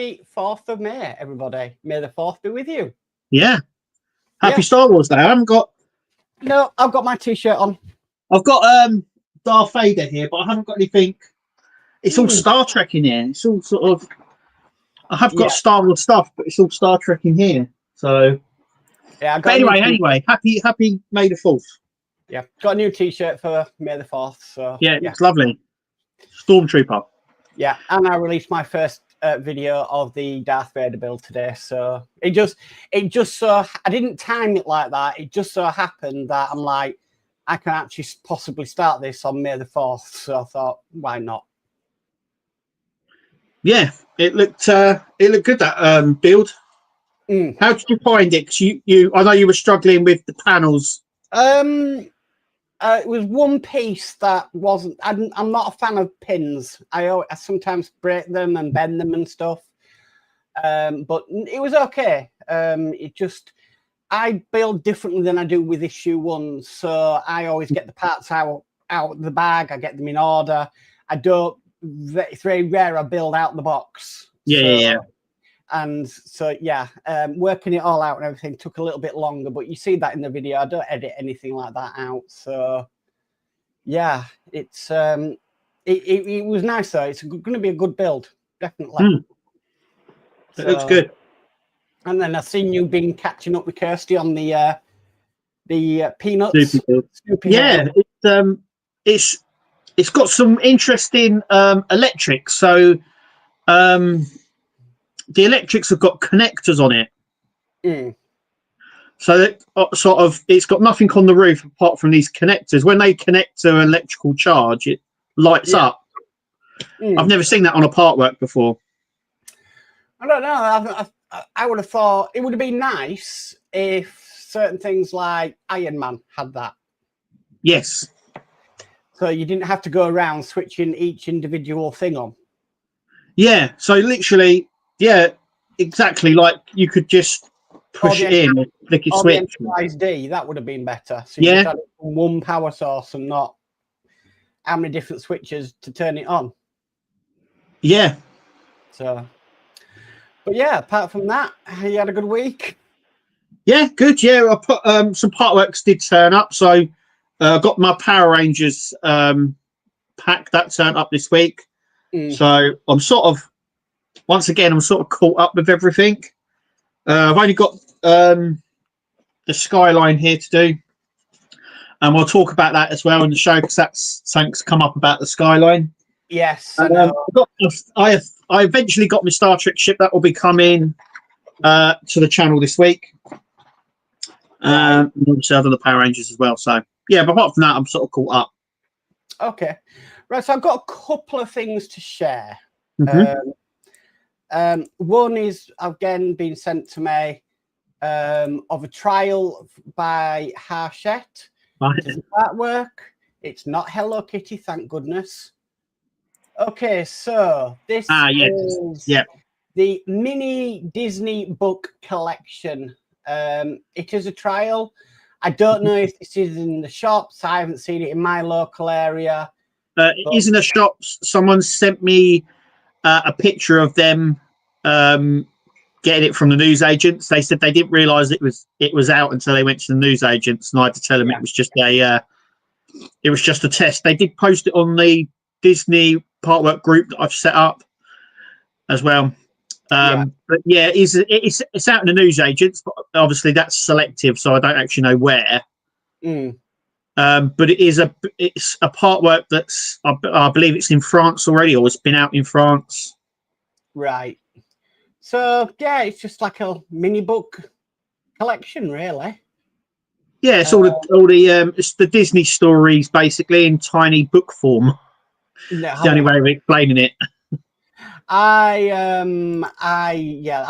Happy 4th of May, everybody. May the 4th be with you. Yeah. Happy Star Wars Day. I haven't got... No, I've got my T-shirt on. I've got Darth Vader here, but I haven't got anything. It's all Star Trek in here. It's all sort of... I have got Star Wars stuff, but it's all Star Trek in here. So... Yeah, but anyway, happy May the 4th. Yeah, got a new T-shirt for May the 4th. So yeah, it's lovely. Stormtrooper. Yeah, and I released my first video of the Darth Vader build today. So it just so I didn't time it like that. It just so happened that I'm like, I can actually possibly start this on May the 4th. So I thought, why not? Yeah, it looked good, that build. How did you find it? 'Cause you I know you were struggling with the panels. It was one piece that wasn't. I'm not a fan of pins. I sometimes break them and bend them and stuff. But it was okay. I build differently than I do with issue 1. So I always get the parts out of the bag. I get them in order. I don't. It's very rare I build out the box. Yeah. And so, working it all out and everything took a little bit longer, but you see that in the video. I don't edit anything like that out. So, yeah, it's it was nice though. It's going to be a good build, definitely. It looks good. And then I've seen you been catching up with Kirsty on the peanuts. Yeah, it's got some interesting electrics. So, the electrics have got connectors on it. So that sort of, it's got nothing on the roof apart from these connectors. When they connect to an electrical charge, it lights up. I've never seen that on a Partwork before. I don't know. I would have thought it would have been nice if certain things like Iron Man had that. Yes. So you didn't have to go around switching each individual thing on. Yeah. So literally, yeah, exactly. Like you could just push it in, flick a switch. D, that would have been better. So you just had one power source and not how many different switches to turn it on. Yeah. So, but yeah, apart from that, you had a good week. Yeah, good. Yeah, I put some Partworks did turn up, so I got my Power Rangers pack that turned up this week. So I'm sort of, once again, I'm sort of caught up with everything. I've only got the skyline here to do, and we'll talk about that as well in the show because that's something's come up about the skyline. Yes, I eventually got my Star Trek ship that will be coming to the channel this week. Obviously, I've done the Power Rangers as well. So yeah, but apart from that, I'm sort of caught up. Okay, right. So I've got a couple of things to share. One is again being sent to me of a trial by Harshette. Does that work? It's not Hello Kitty, thank goodness. Okay, so this is the mini Disney book collection. It is a trial. I don't know if this is in the shops. I haven't seen it in my local area. It is in the shops. Someone sent me a picture of them getting it from the newsagents. They said they didn't realise it was out until they went to the newsagents, and I had to tell them it was just a test. They did post it on the Disney Partwork group that I've set up as well. But yeah, it's out in the newsagents, but obviously that's selective, so I don't actually know where. But it's a Partwork that's I believe it's in France already, or it's been out in France. Right. So yeah, it's just like a mini book collection, really. Yeah, it's all the it's the Disney stories basically in tiny book form. It's the only way of explaining it. I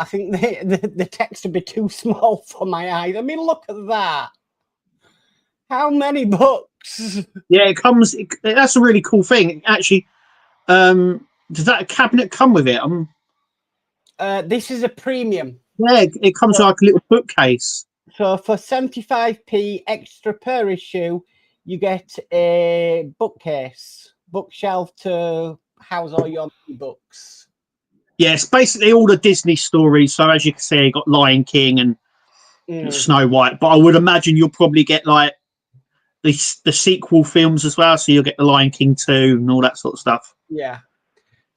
think the text would be too small for my eyes. I mean, look at that. How many books? Yeah, it comes. That's a really cool thing. Actually, does that cabinet come with it? This is a premium. Yeah, it comes like a little bookcase. So for 75p extra per issue, you get a bookshelf to house all your books. Yeah, it's basically all the Disney stories. So as you can see, you got Lion King and Snow White. But I would imagine you'll probably get like the sequel films as well. So you'll get the Lion King 2 and all that sort of stuff. Yeah.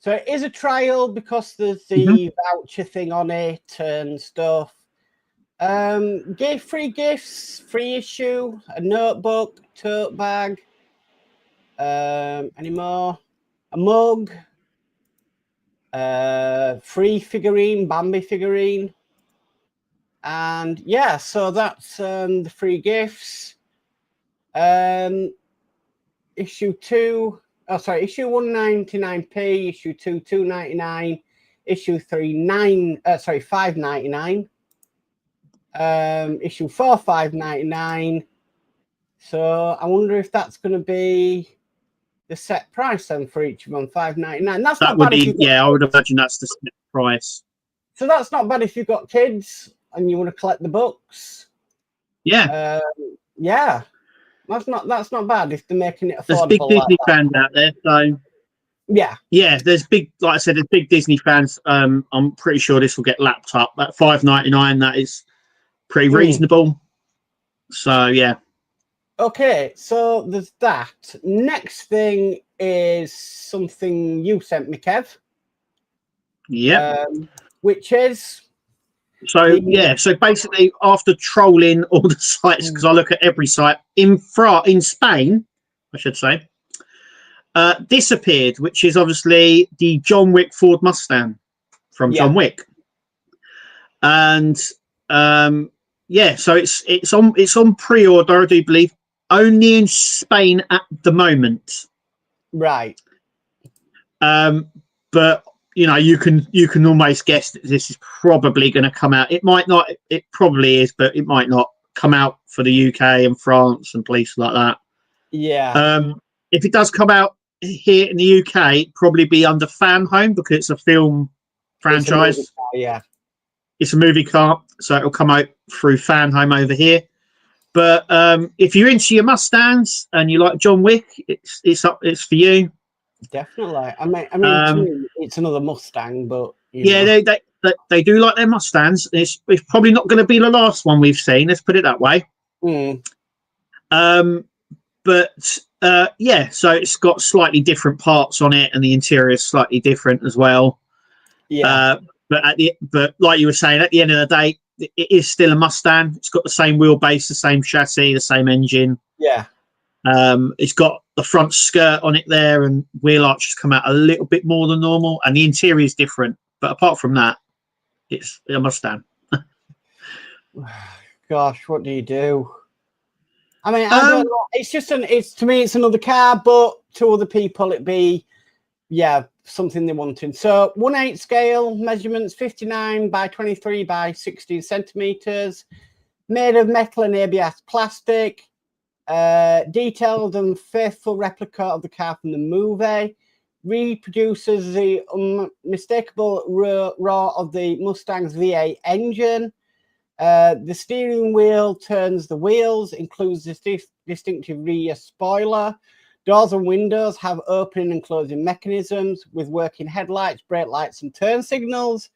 So it is a trial because there's the voucher thing on it and stuff. Free gifts, free issue, a notebook, tote bag. Any more? A mug. Free figurine, Bambi figurine. And yeah, so that's the free gifts. Issue 2. Oh, sorry, issue 1 99p, issue 2 2.99, issue 3 5.99, issue 4 5.99. So I wonder if that's going to be the set price then for each of them, 5.99. That's that not would bad. Be, yeah, I would imagine that's the set price. So that's not bad if you've got kids and you want to collect the books. Yeah, yeah. That's not bad if they're making it affordable. There's big Disney fans out there, so yeah. There's big, like I said, there's big Disney fans. I'm pretty sure this will get lapped up at $5.99. That is pretty reasonable. So yeah. Okay, so there's that. Next thing is something you sent me, Kev. Yeah. Which is. So so basically, after trolling all the sites, because I look at every site in Spain, I should say, disappeared, which is obviously the John Wick Ford Mustang from John Wick, and so it's on pre-order, I do believe, only in Spain at the moment, right? But you know, you can almost guess that this is probably going to come out. It might not. It probably is, but it might not come out for the UK and France and places like that. Yeah. If it does come out here in the UK, it'd probably be under Fan Home because it's a film franchise. It's a movie car, so it'll come out through Fan Home over here. But if you're into your Mustangs and you like John Wick, it's for you. Definitely. I mean, to me, it's another Mustang, but they do like their Mustangs. It's probably not going to be the last one we've seen. Let's put it that way. So it's got slightly different parts on it, and the interior is slightly different as well. Yeah. But like you were saying, at the end of the day, it is still a Mustang. It's got the same wheelbase, the same chassis, the same engine. Yeah. It's got the front skirt on it there, and wheel arches come out a little bit more than normal, and the interior is different. But apart from that, it's a Mustang. Gosh, what do you do? I mean, I don't know. It's just to me, it's another car, but to other people, it'd be something they're wanting. So 1/8 scale measurements, 59 by 23 by 16 centimeters, made of metal and ABS plastic. Detailed and faithful replica of the car from the movie, reproduces the unmistakable roar of the Mustang's V8 engine. The steering wheel turns the wheels, includes this distinctive rear spoiler. Doors and windows have opening and closing mechanisms with working headlights, brake lights, and turn signals.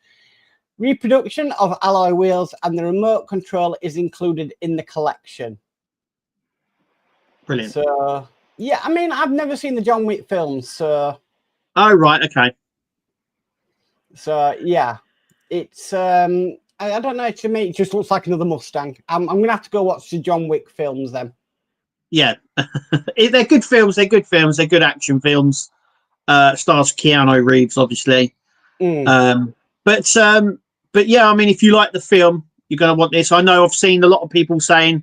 Reproduction of alloy wheels and the remote control is included in the collection. Brilliant. So, yeah, I mean, I've never seen the John Wick films, so. Oh, right, okay. So, yeah, it's, I don't know, to me, it just looks like another Mustang. I'm going to have to go watch the John Wick films then. Yeah, they're good films. They're good films. They're good action films. Stars Keanu Reeves, obviously. But yeah, I mean, if you like the film, you're going to want this. I know I've seen a lot of people saying,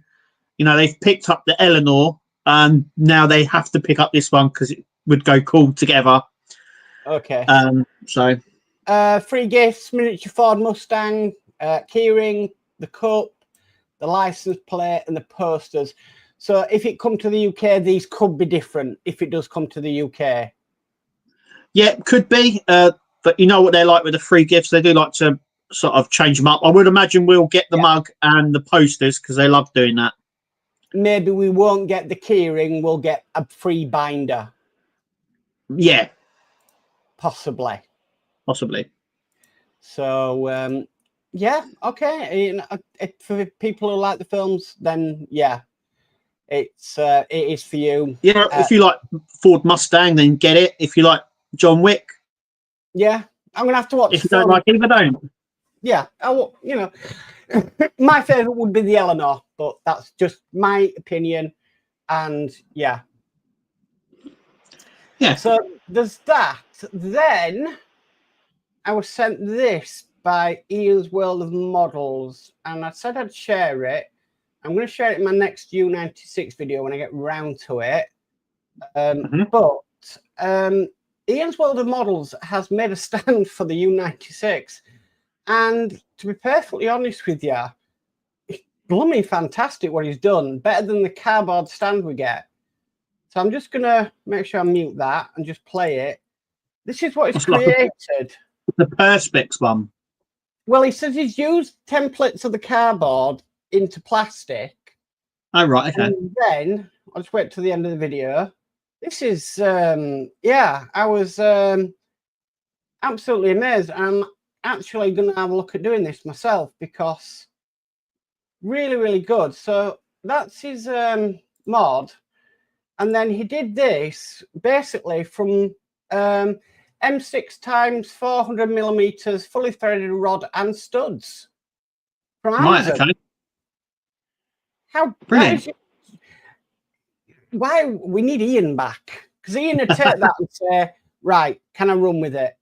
you know, they've picked up the Eleanor and now they have to pick up this one because it would go cool together. Okay. So free gifts, miniature Ford Mustang, keyring, the cup, the license plate, and the posters. So if it come to the UK, these could be different if it does come to the UK. Yeah, it could be. But you know what they're like with the free gifts. They do like to sort of change them up. I would imagine we'll get the mug and the posters because they love doing that. Maybe we won't get the keyring. We'll get a free binder. Yeah. Possibly. So yeah, okay. You know, for people who like the films, then yeah, it is for you. Yeah, if you like Ford Mustang, then get it. If you like John Wick, yeah, I'm gonna have to watch. if you don't like either, don't. Yeah, you know, my favorite would be the Eleanor, but that's just my opinion. And yeah. So there's that. Then I was sent this by Ian's World of Models, and I said I'd share it. I'm going to share it in my next U96 video when I get round to it. But Ian's World of Models has made a stand for the U96, and to be perfectly honest with you, it's blooming fantastic what he's done. Better than the cardboard stand we get. So I'm just going to make sure I mute that and just play it. This is what he's created. The Perspex one. Well, he says he's used templates of the cardboard into plastic. Oh, right, okay. And then, I'll just wait till the end of the video. This is, yeah, I was absolutely amazed. I'm actually going to have a look at doing this myself because really, really good. So that's his mod. And then he did this basically from M6 times 400 millimeters, fully threaded rod and studs from Amazon. Right, okay. How brilliant! Why we need Ian back? Because Ian would take that and say, "Right, can I run with it?"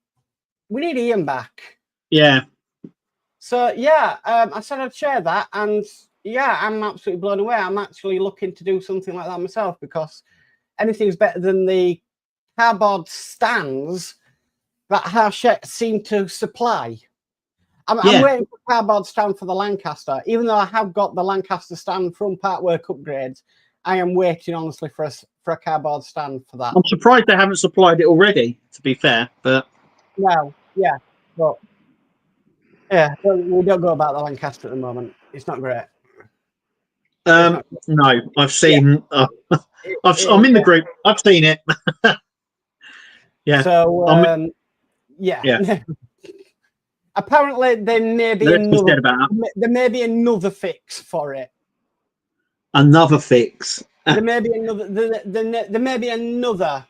We need Ian back. Yeah. So yeah, I said I'd share that, and yeah, I'm absolutely blown away. I'm actually looking to do something like that myself because anything's better than the cardboard stands that Hachette seem to supply. I'm waiting for a cardboard stand for the Lancaster. Even though I have got the Lancaster stand from Partwork upgrades, I am waiting honestly for a cardboard stand for that. I'm surprised they haven't supplied it already, to be fair. But well, yeah, but yeah, we don't go about the Lancaster at the moment. It's not great. No, I've seen. Yeah. I'm in the group. I've seen it. Yeah. So yeah. Apparently, there may be another fix for it. Another fix. There may be another. There may be another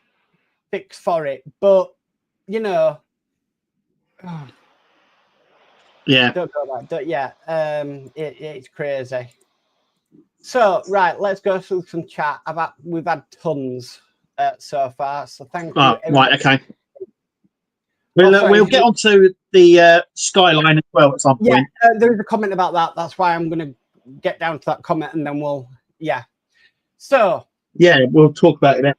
fix for it, but you know. Yeah. Don't go back. Yeah. It's crazy. So right, let's go through some chat. We've had tons so far. So thank you. Right. Okay. We'll get onto the skyline as well at some point. Yeah, there is a comment about that. That's why I'm going to get down to that comment, and then we'll So we'll talk about it then.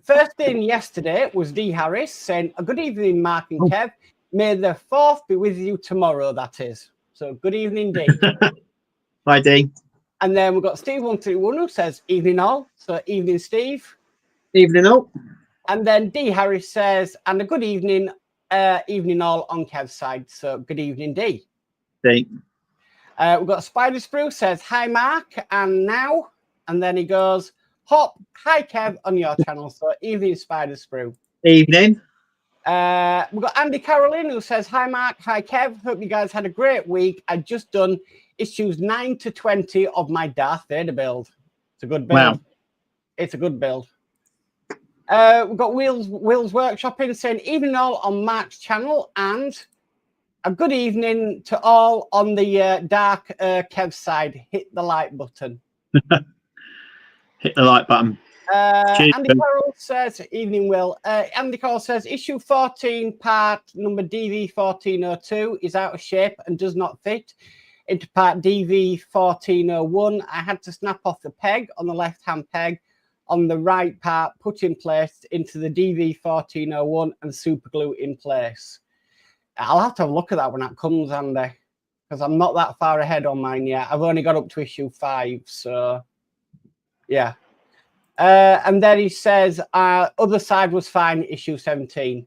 First in yesterday was D Harris saying, "A good evening, Mark and Kev. May the 4th be with you tomorrow." That is. So good evening, D. Hi, D. And then we've got Steve131 who says, "Evening all." So evening, Steve. Evening all. And then D Harris says, "And a good evening, evening all on Kev's side." So good evening, D. D. We've got Spider Sprue says, "Hi, Mark, and now." And then he goes, "Hi, Kev, on your channel." So evening, Spider Sprue. Evening. We've got Andy Caroline who says, "Hi, Mark. Hi, Kev. Hope you guys had a great week. I just done issues 9 to 20 of my Darth Vader build." It's a good build. Wow. It's a good build. We've got Will's Workshopping saying, "Evening all on Mark's channel, and a good evening to all on the Dark Kev side. Hit the like button." Hit the like button. Andy Carroll says, "Evening, Will." Andy Carroll says, "Issue 14, part number DV1402 is out of shape and does not fit into part DV1401. I had to snap off the peg on the left-hand peg on the right part, put in place into the DV1401 and super glue in place." I'll have to have a look at that when that comes, Andy, because I'm not that far ahead on mine yet. I've only got up to issue 5, so yeah. And then he says, "Other side was fine, issue 17.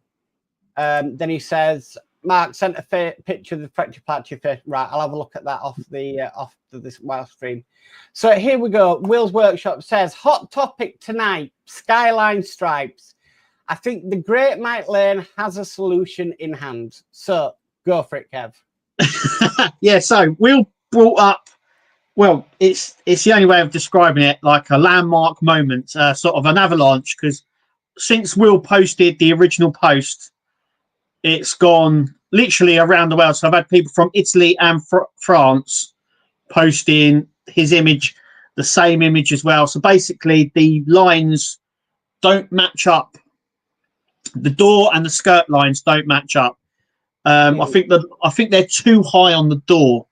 Then he says, "Mark sent a picture of the fracture patchy face." Right, I'll have a look at that off this wild stream. So here we go. Will's Workshop says, "Hot topic tonight, skyline stripes. I think the Great Mike Lane has a solution in hand." So Go for it, Kev. Yeah, so Will brought up, well, it's the only way of describing it, like a landmark moment, sort of an avalanche, because since Will posted the original post, it's gone literally around the world. So I've had people from Italy and France posting his image, the same image as well. So basically the lines don't match up. The door and the skirt lines don't match up. I think they're too high on the door.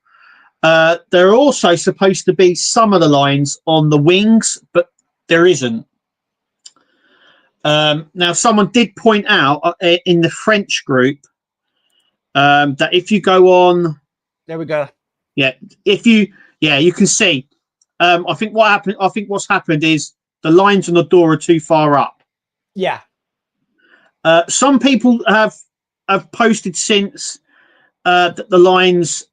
There are also supposed to be some of the lines on the wings, but there isn't. Now, someone did point out in the French group that if you go on, there we go. Yeah, you can see. I think what's happened is the lines on the door are too far up. Yeah. Some people have posted since that the lines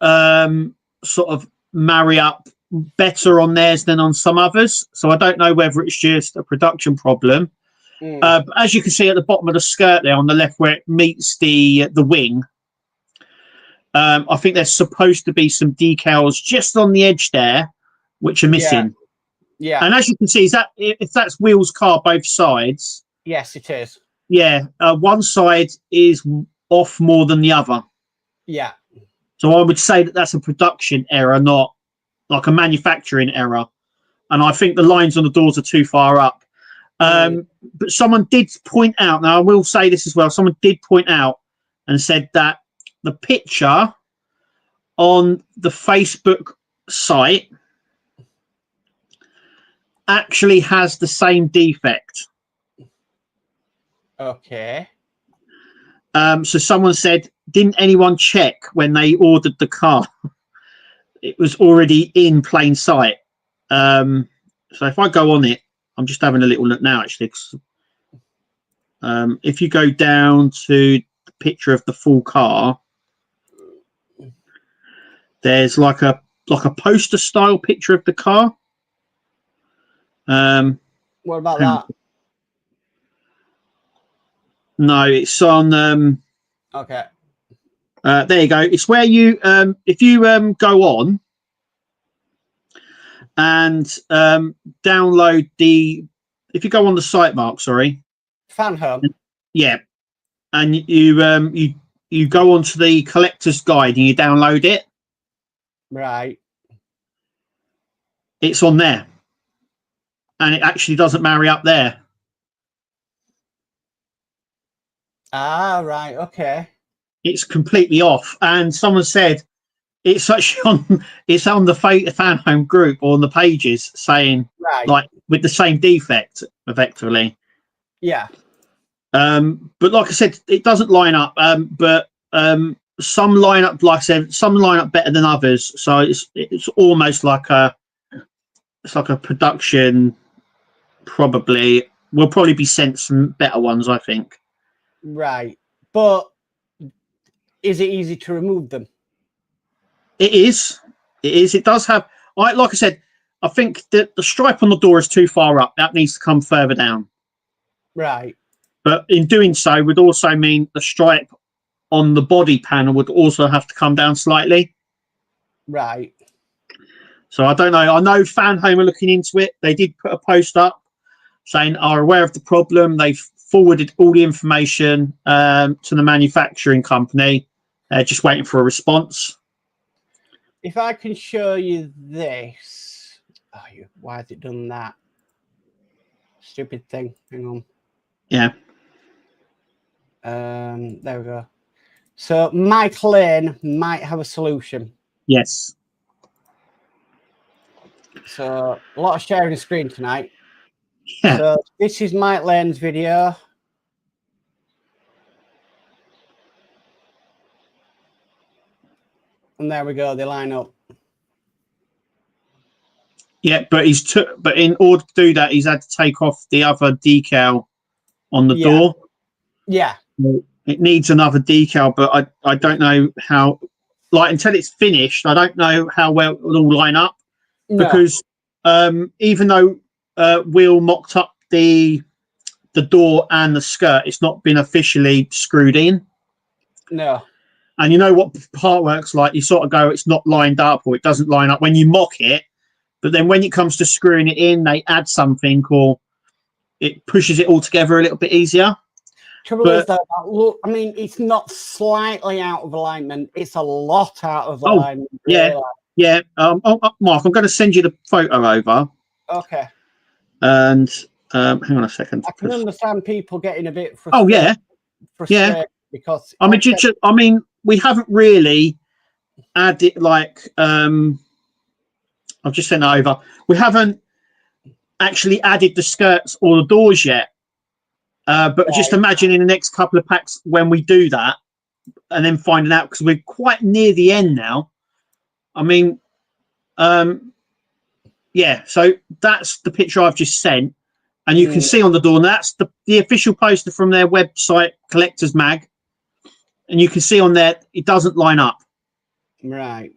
sort of marry up better on theirs than on some others. So I don't know whether it's just a production problem. But as you can see at the bottom of the skirt there on the left where it meets the wing, I think there's supposed to be some decals just on the edge there, which are missing. Yeah. And as you can see, if that's Will's car both sides. Yes, it is. Yeah, one side is off more than the other. Yeah. So I would say that that's a production error, not like a manufacturing error. And I think the lines on the doors are too far up. But someone did point out, now I will say this as well, someone did point out and said that the picture on the Facebook site actually has the same defect. Okay. So someone said, didn't anyone check when they ordered the car? It was already in plain sight. So if I go on it, I'm just having a little look now, actually. If you go down to the picture of the full car, there's like a poster style picture of the car. What about that? No, it's on. Okay. There you go. It's where you, if you go on and download if you go on the site, Mark, sorry. Fan home. Yeah, and you go onto the collector's guide and you download it. Right. It's on there, and it actually doesn't marry up there. Ah, right. Okay. It's completely off. And someone said it's actually on the fan home group or on the pages saying like with the same defect effectively. Yeah. But like I said, it doesn't line up. But some line up, like I said, some line up better than others. So it's almost like a production. Will probably be sent some better ones, I think. Right. But is it easy to remove them? It is. It does have, like I said, I think that the stripe on the door is too far up. That needs to come further down. Right. But in doing so would also mean the stripe on the body panel would also have to come down slightly. Right. So I don't know. I know Fan Home are looking into it. They did put a post up saying are aware of the problem. They've forwarded all the information to the manufacturing company. Just waiting for a response. If I can show you this. Oh, why has it done that? Stupid thing. Hang on. Yeah. There we go. So Mike Lane might have a solution. Yes. So a lot of sharing the screen tonight. Yeah. So this is Mike Lane's video. And there we go, they line up. Yeah, but but in order to do that, he's had to take off the other decal on the door. Yeah. It needs another decal, but I don't know how, like, until it's finished, I don't know how well it will all line up. No. Because even though Will mocked up the door and the skirt, it's not been officially screwed in. No. And you know what Partwork's like? You sort of go, it's not lined up, or it doesn't line up when you mock it. But then when it comes to screwing it in, they add something, or it pushes it all together a little bit easier. Trouble is that look, I mean, it's not slightly out of alignment; it's a lot out of alignment. Yeah, yeah. Mark, I'm going to send you the photo over. Okay. And hang on a second. I can understand people getting a bit frustrated. Oh yeah, frustrated because I mean, we haven't really added like I've just sent it over. We haven't actually added the skirts or the doors yet. But just imagine in the next couple of packs when we do that, and then finding out, because we're quite near the end now. I mean, yeah. So that's the picture I've just sent, and you can see on the door. And that's the official poster from their website, Collectors Mag, and you can see on there it doesn't line up. Right.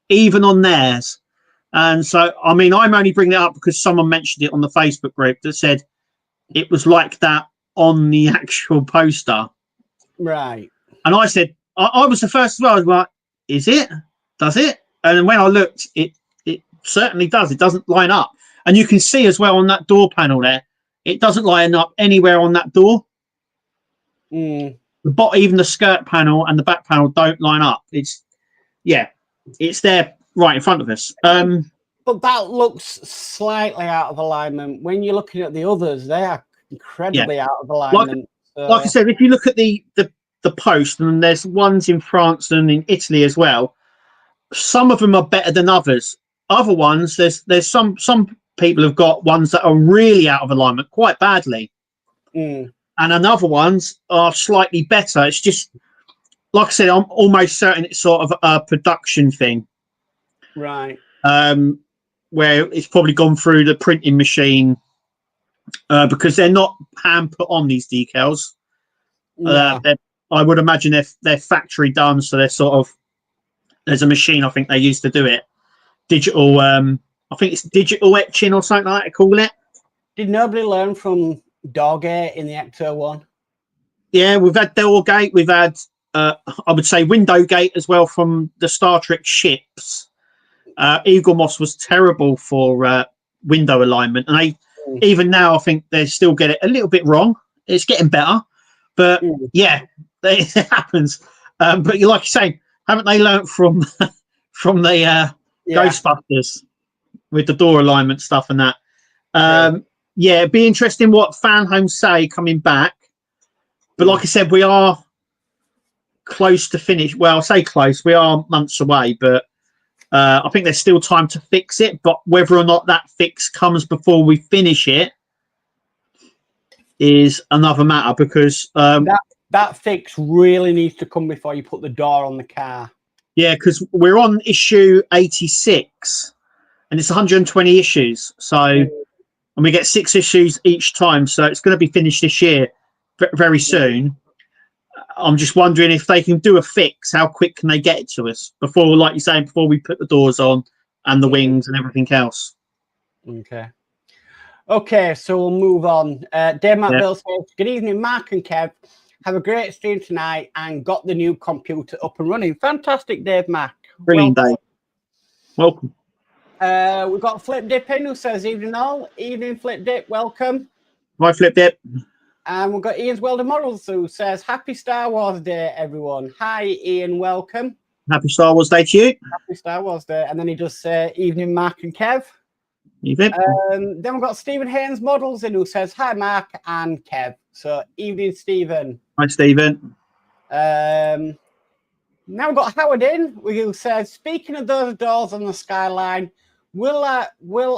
Even on theirs. And so, I mean, I'm only bringing it up because someone mentioned it on the Facebook group that said it was like that on the actual poster. Right. And I said, I was the first as well. I was like, is it? Does it? And then when I looked, it certainly does. It doesn't line up. And you can see as well on that door panel there, it doesn't line up anywhere on that door. Mm. Even the skirt panel and the back panel don't line up. It's there right in front of us. But that looks slightly out of alignment. When you're looking at the others, they are incredibly out of alignment. Like I said, if you look at the post, and there's ones in France and in Italy as well, some of them are better than others. Other ones, there's some people have got ones that are really out of alignment quite badly. Mm. And another ones are slightly better. It's just, like I said, I'm almost certain it's sort of a production thing. Right. Where it's probably gone through the printing machine because they're not hand put on these decals. No. I would imagine they're factory done, so they're sort of, there's a machine I think they used to do it. Digital, I think it's digital etching or something like that, call it. Did nobody learn from Doorgate in the Ecto one? Yeah, we've had Doorgate, we've had I would say Windowgate as well from the Star Trek ships. Eagle Moss was terrible for window alignment, and even now I think they still get it a little bit wrong. It's getting better, but yeah, it happens. But like you're saying, haven't they learnt from the Ghostbusters with the door alignment stuff and that? Yeah, it'd be interesting what fan homes say coming back. But like I said, we are close to finish. Well, I say close, we are months away, but I think there's still time to fix it. But whether or not that fix comes before we finish it is another matter, because that fix really needs to come before you put the door on the car. Yeah, because we're on issue 86 and it's 120 issues. So, and we get 6 issues each time. So it's going to be finished this year very soon. I'm just wondering if they can do a fix, how quick can they get it to us before, like you're saying, before we put the doors on and the wings and everything else. Okay, so we'll move on. Dave McBill says, good evening, Mark and Kev. Have a great stream tonight and got the new computer up and running. Fantastic, Dave Mac. Brilliant, Dave. Welcome. We've got Flip Dip in who says, evening all. Evening, Flip Dip. Welcome. Hi, Flip Dip. And we've got Ian's Welder Models who says, happy Star Wars Day, everyone. Hi, Ian. Welcome. Happy Star Wars Day to you. Happy Star Wars Day. And then he does say, evening, Mark and Kev. Evening. Then we've got Stephen Haynes Models in who says, hi, Mark and Kev. So, evening, Stephen. Hi, Stephen. Now we've got Howard in who says, speaking of those doors on the skyline, will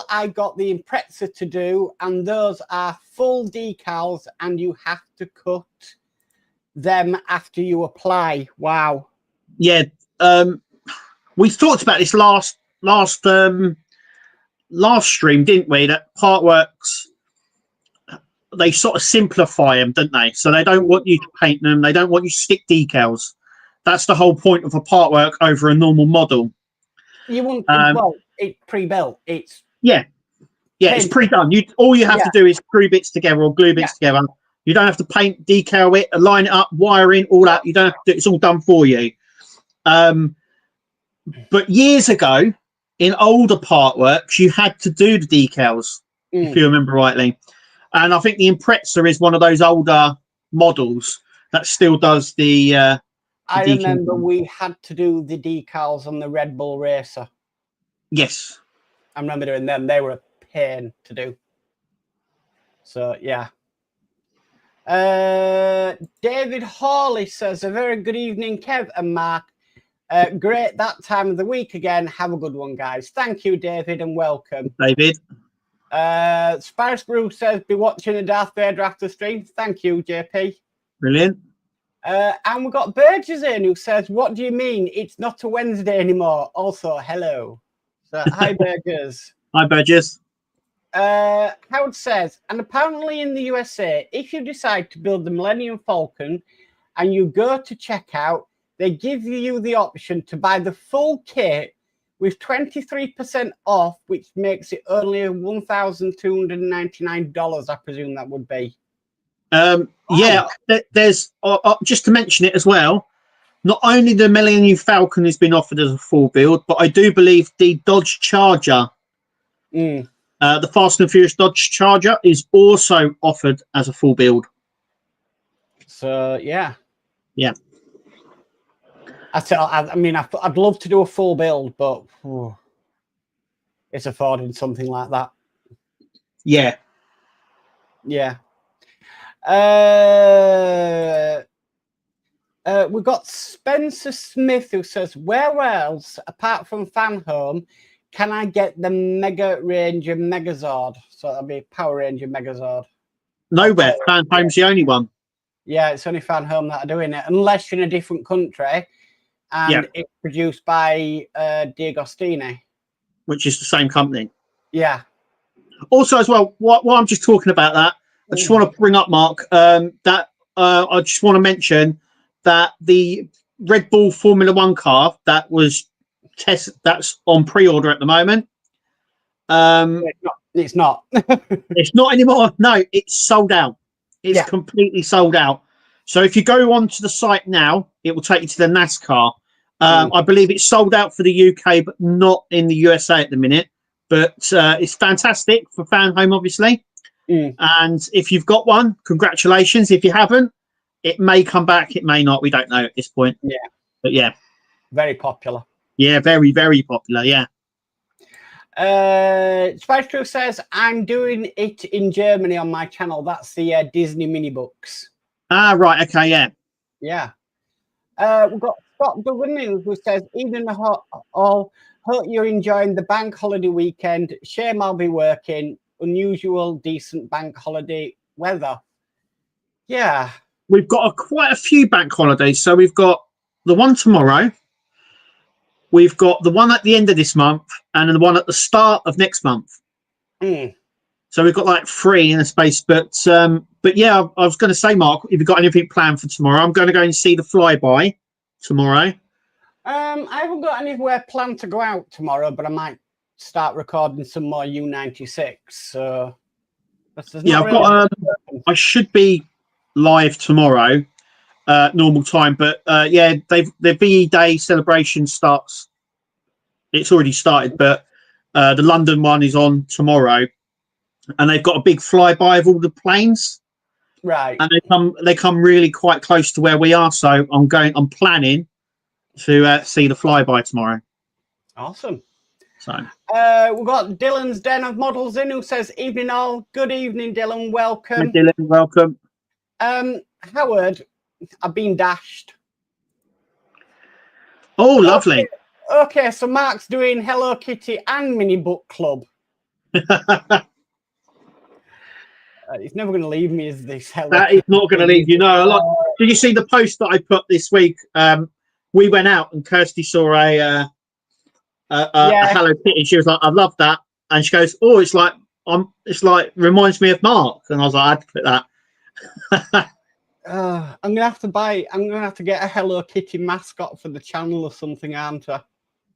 I got the Impreza to do, and those are full decals and you have to cut them after you apply. Wow. Yeah, we talked about this last stream, didn't we? That Partworks, they sort of simplify them, don't they? So they don't want you to paint them. They don't want you to stick decals. That's the whole point of a Partwork over a normal model. You won't. Well, it's pre-built. It's it's pre-done. All you have to do is screw bits together or glue bits together. You don't have to paint, decal it, align it up, wire in, all that. You don't have to do it. It's all done for you. But years ago, in older Partworks, you had to do the decals, if you remember rightly. And I think the Impreza is one of those older models that still does the I decal. remember we had to do the decals on the Red Bull Racer. Yes. I remember doing them. They were a pain to do. So, yeah. David Hawley says, a very good evening, Kev and Mark. Great that time of the week again. Have a good one, guys. Thank you, David, and welcome. David. Spice Brew says, be watching the Darth Vader after stream. Thank you, JP. Brilliant. And we've got Burgess in who says, what do you mean it's not a Wednesday anymore? Also, hello. So, hi, Burgess. Hi, Burgess. Howard says, and apparently in the USA, if you decide to build the Millennium Falcon and you go to checkout, they give you the option to buy the full kit with 23% off, which makes it only $1,299, I presume that would be. Yeah, there's just to mention it as well. Not only the Millennium Falcon has been offered as a full build, but I do believe the Dodge Charger, the Fast and Furious Dodge Charger, is also offered as a full build. So yeah. I mean, I'd love to do a full build, but it's affording something like that. Yeah. We've got Spencer Smith who says, where else, apart from Fan Home, can I get the Mega Ranger Megazord? So that'll be Power Ranger Megazord. Nowhere. Fan Home's the only one. Yeah, it's only Fan Home that are doing it, unless you're in a different country. And it's produced by D'Agostini, which is the same company. Yeah. Also, as well, while I'm just talking about that, I just want to bring up, Mark, that I just want to mention that the Red Bull Formula One car that was that's on pre-order at the moment. It's not. It's not anymore. No, it's sold out. It's completely sold out. So if you go onto the site now, it will take you to the NASCAR. I believe it's sold out for the UK, but not in the USA at the minute. But it's fantastic for Fan Home, obviously. And if you've got one, congratulations. If you haven't, it may come back. It may not. We don't know at this point. Yeah. But yeah. Very popular. Yeah, very, very popular. Yeah. Spice Crew says, I'm doing it in Germany on my channel. That's the Disney mini books. Ah, right. Okay. Yeah. Yeah. We've got Scott Goodwin who says, evening all. Hope you're enjoying the bank holiday weekend. Shame I'll be working. Unusual, decent bank holiday weather. Yeah. We've got quite a few bank holidays. So we've got the one tomorrow. We've got the one at the end of this month and the one at the start of next month. So we've got like 3 in a space. But yeah, I was going to say, Mark, if you've got anything planned for tomorrow, I'm going to go and see the flyby tomorrow. I haven't got anywhere planned to go out tomorrow, but I might start recording some more U96. So yeah, I've got. I should be live tomorrow, normal time. But yeah, the VE Day celebration starts. It's already started, but the London one is on tomorrow, and they've got a big flyby of all the planes. Right. And they come really quite close to where we are. So I'm planning to see the flyby tomorrow. Awesome. So we've got Dylan's Den of Models in who says, evening all. Good evening, Dylan. Welcome. Hey, Dylan, welcome. Howard, I've been dashed. Oh, lovely. Okay, so Mark's doing Hello Kitty and Mini Book Club. He's never going to leave me as this. That is not going to leave you. No. Did you see the post that I put this week? We went out and Kirsty saw a Hello Kitty. She was like, "I love that," and she goes, "Oh, it's like reminds me of Mark." And I was like, "I had to put that." I'm gonna have to get a Hello Kitty mascot for the channel or something, aren't I?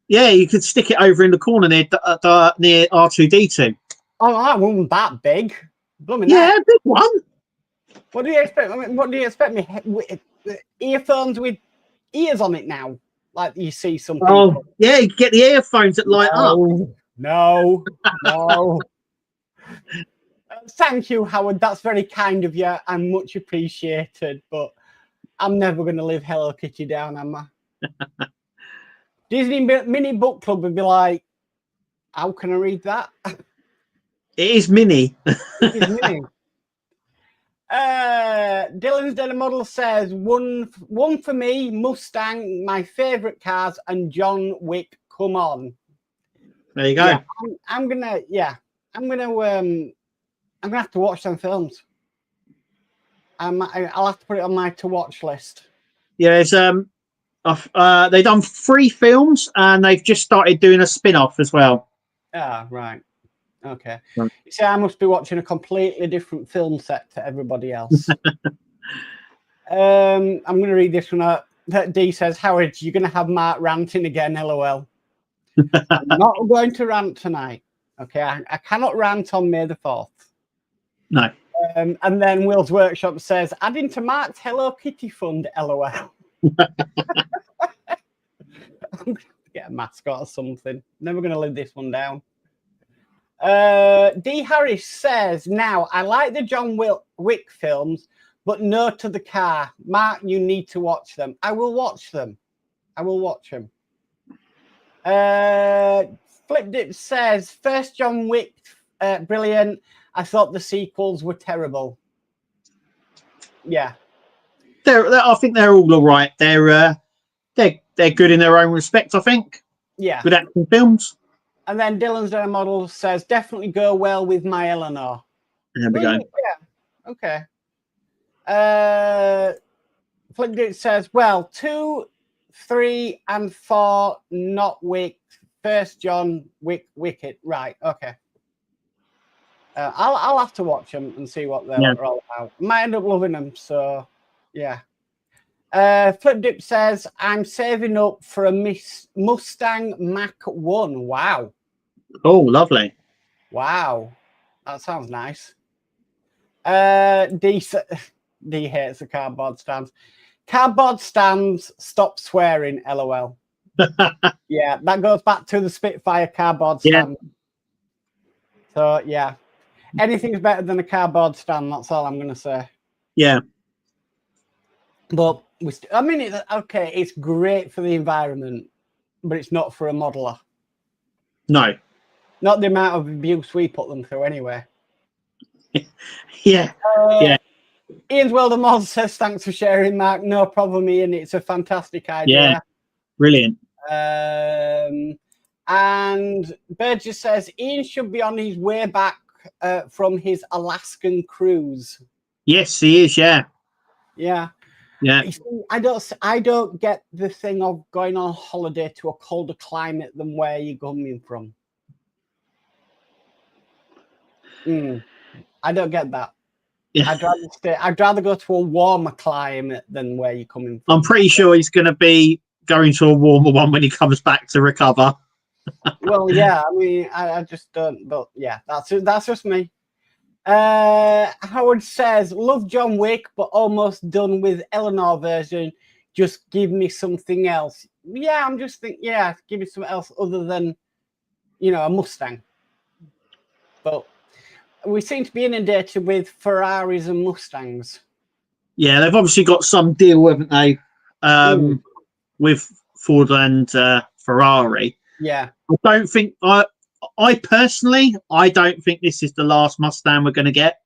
Yeah, you could stick it over in the corner near R2D2. Oh, that wasn't that big. Blooming big one. What do you expect? What do you expect me? Earphones with ears on it now? like you see some people. Oh, yeah, you get the earphones that light up. No. Thank you, Howard. That's very kind of you. I'm much appreciated, but I'm never going to live Hello Kitty down, am I? Disney Mini Book Club would be like, how can I read that? It is mini. It is mini. Dylan's Daily Model says, one for me, Mustang, my favourite cars, and John Wick, come on. There you go. Yeah, I'm gonna have to watch them films. I'll have to put it on my to watch list. Yeah, it's they've done 3 films and they've just started doing a spin-off as well. Ah, right. Okay. Right. You see, I must be watching a completely different film set to everybody else. I'm going to read this one out. D says, Howard, you're going to have Mark ranting again, LOL. I'm not going to rant tonight. Okay, I cannot rant on May the 4th. No. And then Will's Workshop says, adding to Mark's Hello Kitty fund, LOL. I'm going to get a mascot or something. Never going to live this one down. D. Harris says, now, I like the John Wick films, but no to the car. Mark, you need to watch them. I will watch them. Flipdip says, first John Wick, brilliant. I thought the sequels were terrible. Yeah. I think they're all right. They're good in their own respect, I think. Yeah. Good action films. And then Dylan's Daily Model says, definitely go well with my Eleanor. There we go. Yeah. Okay. Flipdip says, well, 2, 3, and 4, not Wick. First John Wicket. Right. Okay. I'll have to watch them and see what they're all about. Might end up loving them. So, yeah. Flipdip says, I'm saving up for a Mustang Mach 1. Wow. Oh, lovely. Wow. That sounds nice. D hates the cardboard stands. Cardboard stands, stop swearing, LOL. Yeah, that goes back to the Spitfire cardboard stand. So, yeah. Anything's better than a cardboard stand, that's all I'm going to say. Yeah. But, it's great for the environment, but it's not for a modeler. No. Not the amount of abuse we put them through anyway. Yeah. Ian's World of Modz says, thanks for sharing, Mark. No problem, Ian. It's a fantastic idea. Yeah. Brilliant. And Burgess says, Ian should be on his way back from his Alaskan cruise. Yes, he is. Yeah. Yeah. Yeah. I don't get the thing of going on holiday to a colder climate than where you're coming from. I don't get that. Yeah. I'd rather go to a warmer climate than where you're coming from. I'm pretty sure he's going to be going to a warmer one when he comes back to recover. Well, yeah. I mean, I just don't. But yeah, that's just me. Howard says, love John Wick, but almost done with Eleanor version. Just give me something else. Yeah, I'm just thinking, give me something else other than, a Mustang. But we seem to be inundated with Ferraris and Mustangs. Yeah, they've obviously got some deal, haven't they? With Ford and Ferrari. Yeah. I don't think I personally, I don't think this is the last Mustang we're going to get.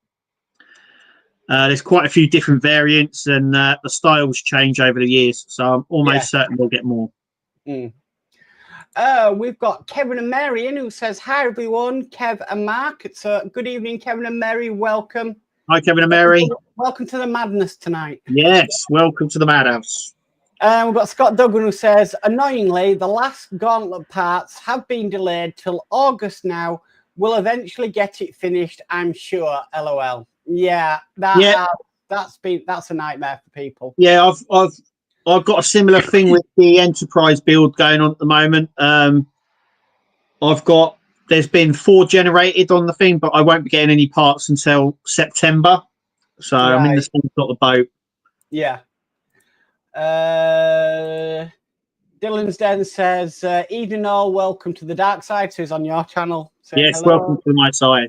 There's quite a few different variants, and the styles change over the years. So I'm almost certain we'll get more. We've got Kevin and Mary in who says, hi, everyone, Kev and Mark. It's a good evening, Kevin and Mary. Welcome. Hi, Kevin and Mary. Welcome to the madness tonight. Yes, welcome to the madhouse. We've got Scott Duggan who says, annoyingly, the last Gauntlet parts have been delayed till August now. We'll eventually get it finished, I'm sure. LOL. Yeah, that's a nightmare for people. Yeah, I've got a similar thing with the Enterprise build going on at the moment. There's been 4 generated on the thing, but I won't be getting any parts until September. So I'm in the same sort of boat. Yeah. Dylan's Den says, evening all, welcome to the dark side. So he's on your channel. Yes, hello. welcome to my side.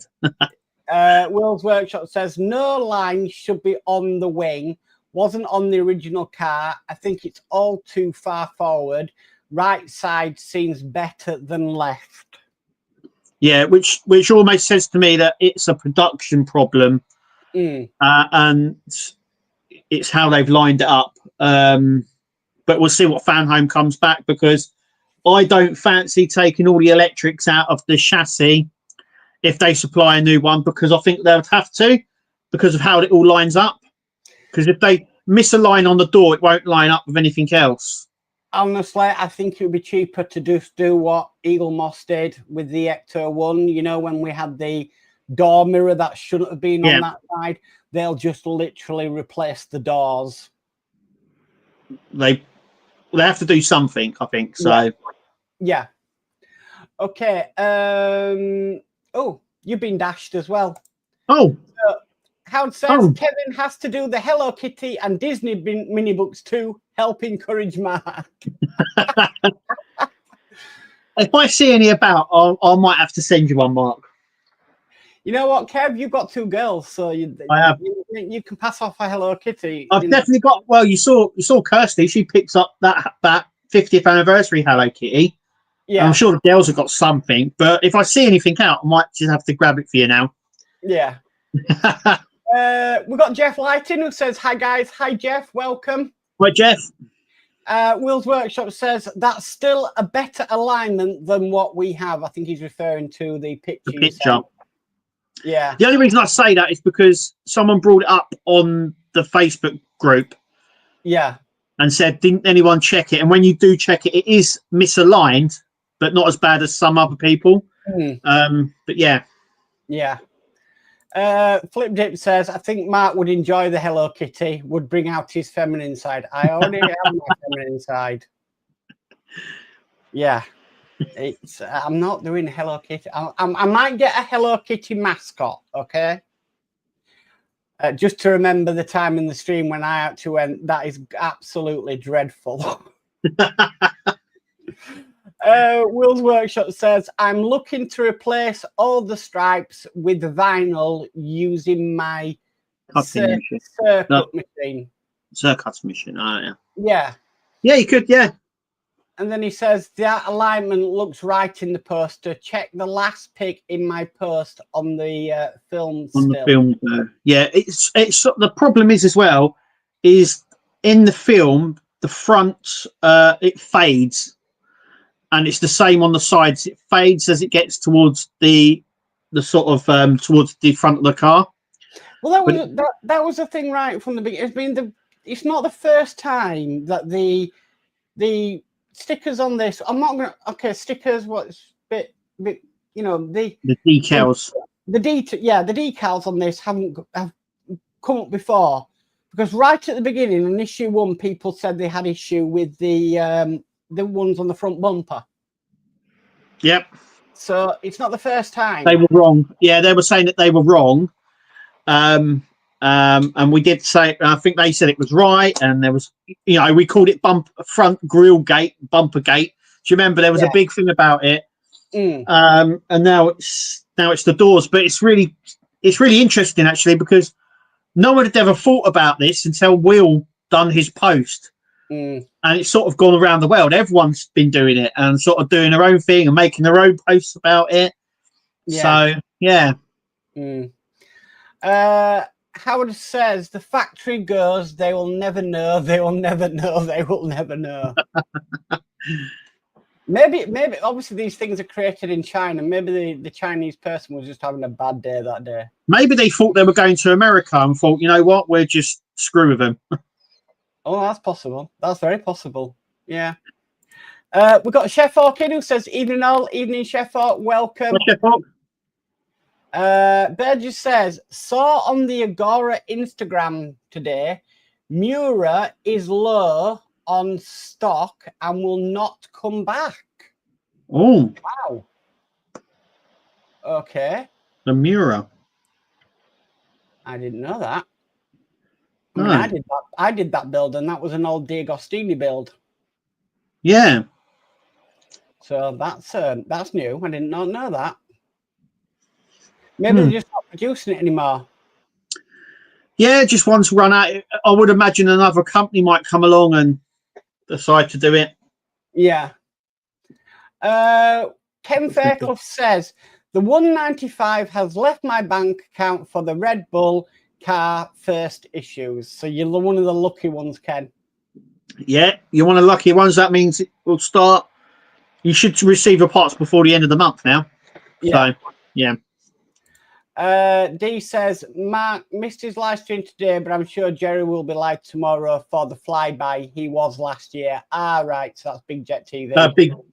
Will's Workshop says, no line should be on the wing. Wasn't on the original car. I think it's all too far forward. Right side seems better than left. Yeah, which almost says to me that it's a production problem, and it's how they've lined it up. But we'll see what Fanhome comes back, because I don't fancy taking all the electrics out of the chassis if they supply a new one, because I think they would have to, because of how it all lines up. Because if they miss a line on the door, it won't line up with anything else. Honestly, I think it would be cheaper to just do what Eagle Moss did with the Ecto 1. You know, when we had the door mirror that shouldn't have been on that side, they'll just literally replace the doors. They have to do something, I think. So yeah. Okay. Oh, you've been dashed as well. Oh. Howard says Kevin has to do the Hello Kitty and Disney mini books too. Help encourage Mark. If I see any about, I might have to send you one, Mark. You know what, Kev? You've got 2 girls, so I have. You can pass off a Hello Kitty. I've definitely got. Well, you saw Kirsty. She picks up that 50th anniversary Hello Kitty. Yeah, I'm sure the girls have got something. But if I see anything out, I might just have to grab it for you now. Yeah. We've got Jeff Lighting who says, hi guys. Hi Jeff, welcome. Hi Jeff. Will's Workshop says that's still a better alignment than what we have. I think he's referring to the picture. Yeah. The only reason I say that is because someone brought it up on the Facebook group. Yeah. And said, didn't anyone check it? And when you do check it, it is misaligned, but not as bad as some other people. But yeah. Yeah. Flip Dip says, I think Mark would enjoy the Hello Kitty, would bring out his feminine side. I already have my feminine side. Yeah. I'm not doing Hello Kitty. I might get a Hello Kitty mascot, okay? Just to remember the time in the stream when I actually went, that is absolutely dreadful. Will's Workshop says, I'm looking to replace all the stripes with vinyl using my circuit machine. Circuit machine, oh yeah. Yeah. Yeah, you could, yeah. And then he says, that alignment looks right in the poster. Check the last pic in my post on the film. The film, yeah. It's the problem is as well, is in the film, the front, it fades. And it's the same on the sides. It fades as it gets towards the sort of towards the front of the car. Well, that was the thing right from the beginning. It's not the first time that the stickers on this. I'm not gonna. Stickers. What's bit. You know the decals. The decals on this have come up before, because right at the beginning in issue 1, people said they had issue with the ones on the front bumper. Yep. So it's not the first time. They were wrong. Yeah, they were saying that they were wrong. And we did say, I think they said it was right. And there was, we called it front grill gate, bumper gate. Do you remember there was a big thing about it? And now it's the doors. But it's really interesting actually, because no one had ever thought about this until Will done his post. And it's sort of gone around the world. Everyone's been doing it and sort of doing their own thing and making their own posts about it. Yeah. So, yeah. Howard says, the factory goes, they will never know, they will never know, they will never know. Maybe, obviously these things are created in China. Maybe the Chinese person was just having a bad day that day. Maybe they thought they were going to America and thought, you know what, we'll just screw with them. Oh, that's possible. That's very possible. Yeah. We've got Chef Orkin who says, evening all, evening Chef Ork, welcome. Chef Ork. Burgess says, saw on the Agora Instagram today, Mura is low on stock and will not come back. Oh. Wow. Okay. The Mura. I didn't know that. I mean, I did that build, and that was an old D'Agostini build. Yeah. So that's new. I did not know that. Maybe they're just not producing it anymore. Yeah, just once run out. I would imagine another company might come along and decide to do it. Yeah. Ken Fairclough says the 195 has left my bank account for the Red Bull car first issues. So you're one of the lucky ones, Ken. Yeah, you're one of the lucky ones. That means it will start. You should receive your parts before the end of the month now. Yeah. So, yeah. D says, Mark missed his live stream today, but I'm sure Jerry will be live tomorrow for the flyby. He was last year. Ah, right. So that's Big Jet TV.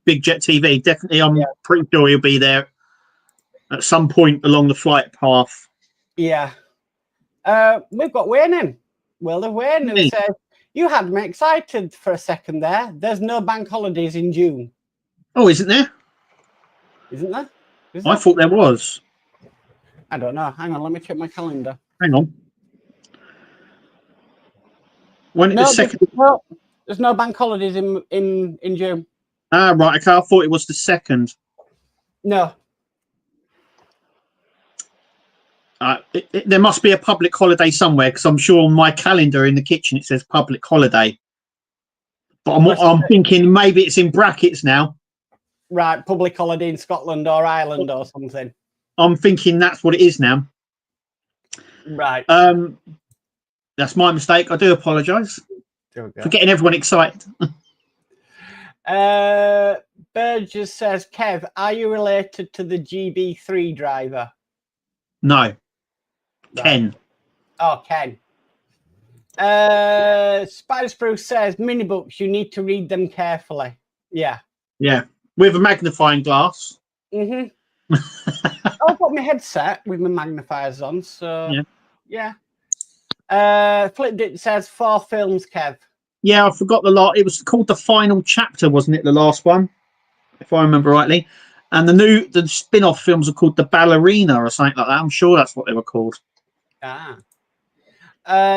Big Jet TV. Definitely, I'm pretty sure he'll be there at some point along the flight path. Yeah. We've got Wayne in. World of Wayne, who says, you had me excited for a second there. There's no bank holidays in June. Oh, isn't there? Isn't there? I thought there was. I don't know. Hang on, let me check my calendar. Hang on. When No, the second? There's no bank holidays in June. Ah, right. Okay, I thought it was the second. No. There must be a public holiday somewhere because I'm sure on my calendar in the kitchen it says public holiday. But I'm thinking maybe it's in brackets now. Right, public holiday in Scotland or Ireland or something. I'm thinking that's what it is now. Right. That's my mistake. I do apologise for getting everyone excited. Burgess says, Kev, are you related to the GB3 driver? No. Right. Ken. Oh, Ken. Spider Spruce says, mini books, you need to read them carefully. Yeah. Yeah. With a magnifying glass. Mm-hmm. I've got my headset with my magnifiers on, so yeah. Flip Dick says 4 films, Kev. Yeah, I forgot the lot. It was called The Final Chapter, wasn't it? The last one, if I remember rightly. And the spin-off films are called The Ballerina or something like that. I'm sure that's what they were called. Ah.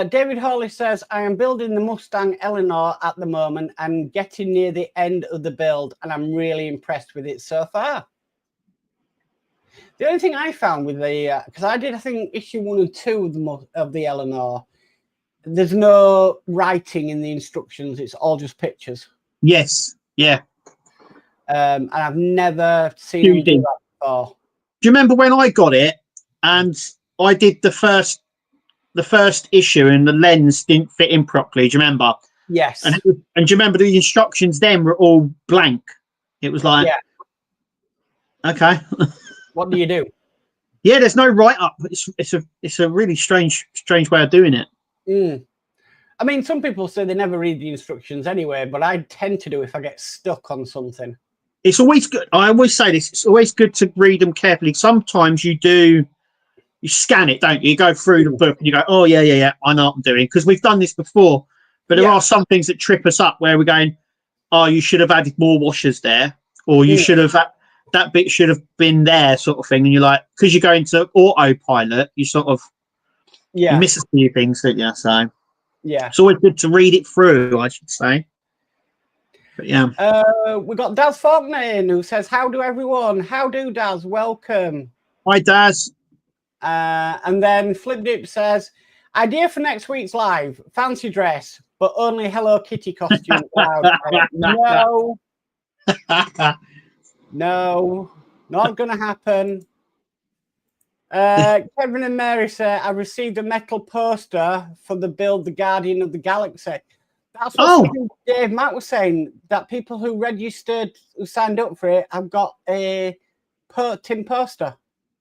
David Hawley says, I am building the Mustang Eleanor at the moment and getting near the end of the build, and I'm really impressed with it so far. The only thing I found with the, because I think, issue 1 and 2 of the Eleanor, there's no writing in the instructions. It's all just pictures. Yes. Yeah. And I've never seen them do that before. Do you remember when I got it and I did the first issue and the lens didn't fit in properly? Do you remember? Yes. And do you remember the instructions then were all blank? It was like, okay. What do you do? Yeah, there's no write-up. It's a really strange way of doing it. I mean, some people say they never read the instructions anyway, but I tend to do if I get stuck on something. It's always good. I always say this. It's always good to read them carefully. Sometimes you scan it, don't you? You go through the book and you go, oh, yeah, I know what I'm doing. Because we've done this before. But there are some things that trip us up where we're going, oh, you should have added more washers there. Or you should have, that bit should have been there, sort of thing. And you're like, because you go into autopilot, you sort of, you miss a few things, don't you? So, it's always good to read it through, I should say. But we got Daz Faulkner in who says, how do everyone? How do, Daz? Welcome. Hi, Daz. And then Flip Dip says, idea for next week's live, fancy dress, but only Hello Kitty costume. No, not going to happen. Kevin and Mary say, I received a metal poster for the build The Guardian of the Galaxy. That's what Dave Matt was saying, that people who registered, who signed up for it, have got a tin poster.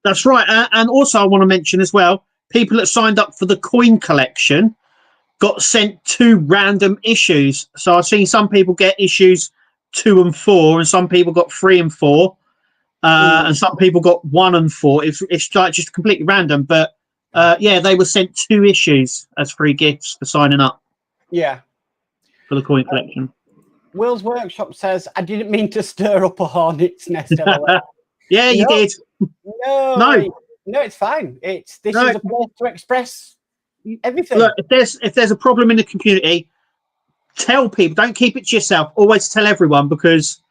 That's right. And also I want to mention as well, people that signed up for the coin collection got sent 2 random issues. So I've seen some people get issues 2 and 4, and some people got 3 and 4. And some people got 1 and 4. It's like just completely random. But they were sent 2 issues as free gifts for signing up. Yeah. For the coin collection. Will's Workshop says, I didn't mean to stir up a hornet's nest. Yeah, you did. No, it's fine. This is a place to express everything. Look, if there's a problem in the community, tell people. Don't keep it to yourself. Always tell everyone, because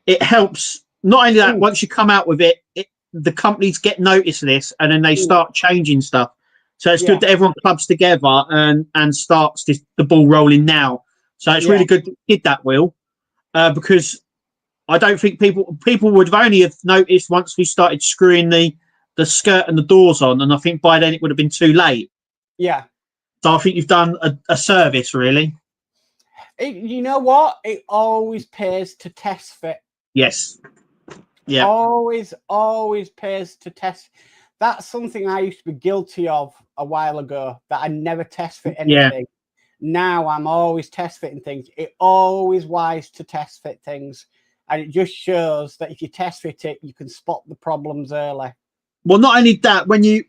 it helps. Not only that, once you come out with it, the companies get notice of this, and then they start changing stuff. So it's good that everyone clubs together and starts the ball rolling now. So it's really good that you did that, Will, because I don't think people would have only have noticed once we started screwing the skirt and the doors on, and I think by then it would have been too late. Yeah. So I think you've done a service, really. You know what? It always pays to test fit. Yes. Yeah. Always pays to test. That's something I used to be guilty of a while ago, that I never test fit anything. Yeah. Now I'm always test fitting things. It always wise to test fit things. And it just shows that if you test fit it, you can spot the problems early. Well, not only that, when you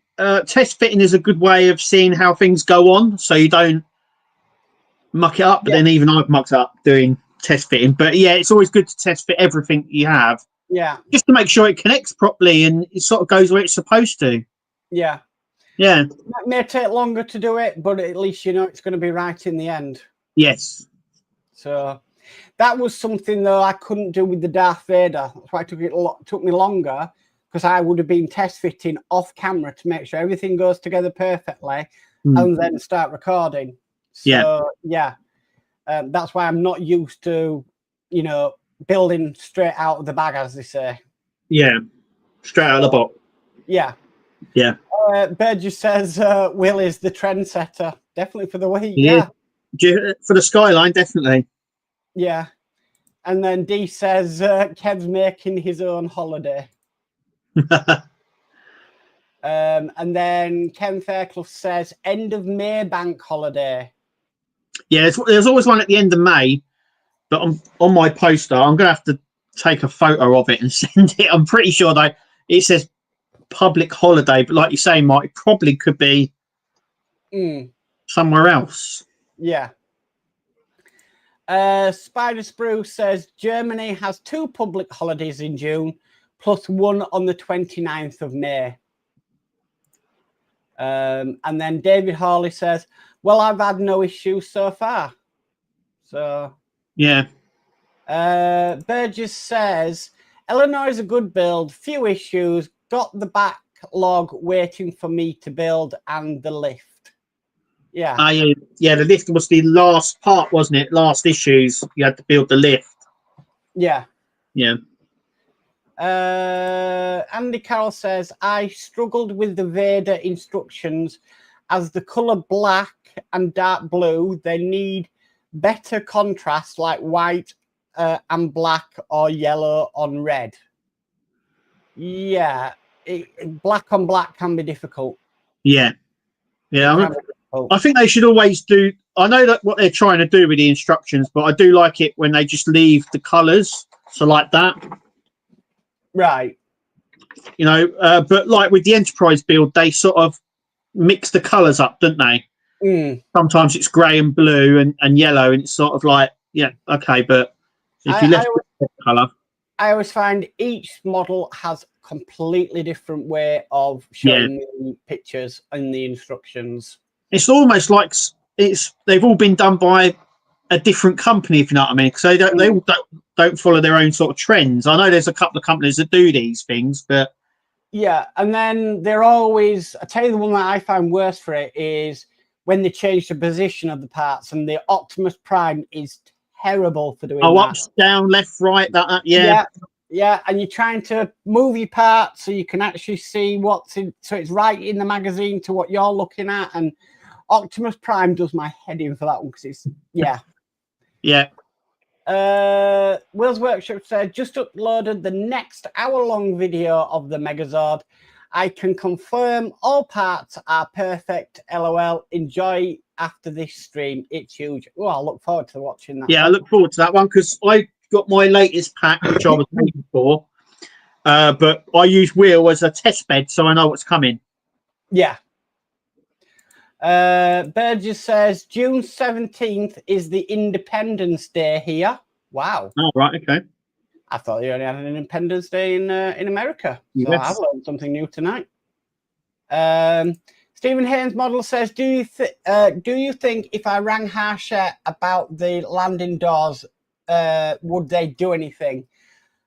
test fitting is a good way of seeing how things go on, so you don't muck it up. But then even I've mucked up doing test fitting. But yeah, it's always good to test fit everything you have. Yeah. Just to make sure it connects properly and it sort of goes where it's supposed to. Yeah. Yeah. It may take longer to do it, but at least you know it's going to be right in the end. Yes. So that was something, though, I couldn't do with the Darth Vader. That's why it took me longer, because I would have been test fitting off camera to make sure everything goes together perfectly and then start recording. So, that's why I'm not used to, building straight out of the bag, as they say. Yeah, straight out of the box. Yeah. Yeah. Burgess says Will is the trendsetter. Definitely for the week. Yeah. For the skyline, definitely. Yeah. And then D says Kev's making his own holiday. And then Ken Fairclough says end of May bank holiday. Yeah, there's always one at the end of May, but on my poster, I'm going to have to take a photo of it and send it. I'm pretty sure though it says public holiday, but like you say, Mark, it probably could be somewhere else. Yeah. Spider Sprue says Germany has 2 public holidays in June, plus one on the 29th of May. And then David Hawley says, well, I've had no issues so far. So, yeah. Burgess says, Eleanor is a good build, few issues, got the backlog waiting for me to build and the lift. Yeah. Yeah, the lift was the last part, wasn't it? Last issues, you had to build the lift. Yeah. Yeah. Andy Carroll says, I struggled with the Vader instructions as the colour black and dark blue. They need better contrast like white and black or yellow on red. Yeah, black on black can be difficult. Yeah. Yeah. I think they should always do. I know that what they're trying to do with the instructions, but I do like it when they just leave the colours. So like that. Right. But like with the Enterprise build, they sort of mix the colours up, don't they? Sometimes it's grey and blue and yellow, and it's sort of like, yeah, okay, but if you left the colour. I always find each model has a completely different way of showing the pictures and the instructions. It's almost like they've all been done by a different company, if you know what I mean. Because they all don't follow their own sort of trends. I know there's a couple of companies that do these things, but yeah. And then they're always. I tell you, the one that I find worse for it is when they change the position of the parts, and the Optimus Prime is terrible for doing that. Up, down, left, right. Yeah, and you're trying to move your parts so you can actually see what's in. So it's right in the magazine to what you're looking at, and Optimus Prime does my head in for that one because it's yeah. Will's Workshop said, just uploaded the next hour-long video of the Megazord. I can confirm all parts are perfect. LOL. Enjoy after this stream. It's huge. Oh, I look forward to watching that. Yeah, I look forward to that one because I got my latest pack, which I was waiting for. But I use Will as a test bed, so I know what's coming. Yeah. Burgess says June 17th is the Independence Day here. Wow. Oh, right. Okay. I thought you only had an Independence Day in America. So I've learned something new tonight. Stephen Haynes model says, do you think if I rang Harshett about the landing doors, would they do anything?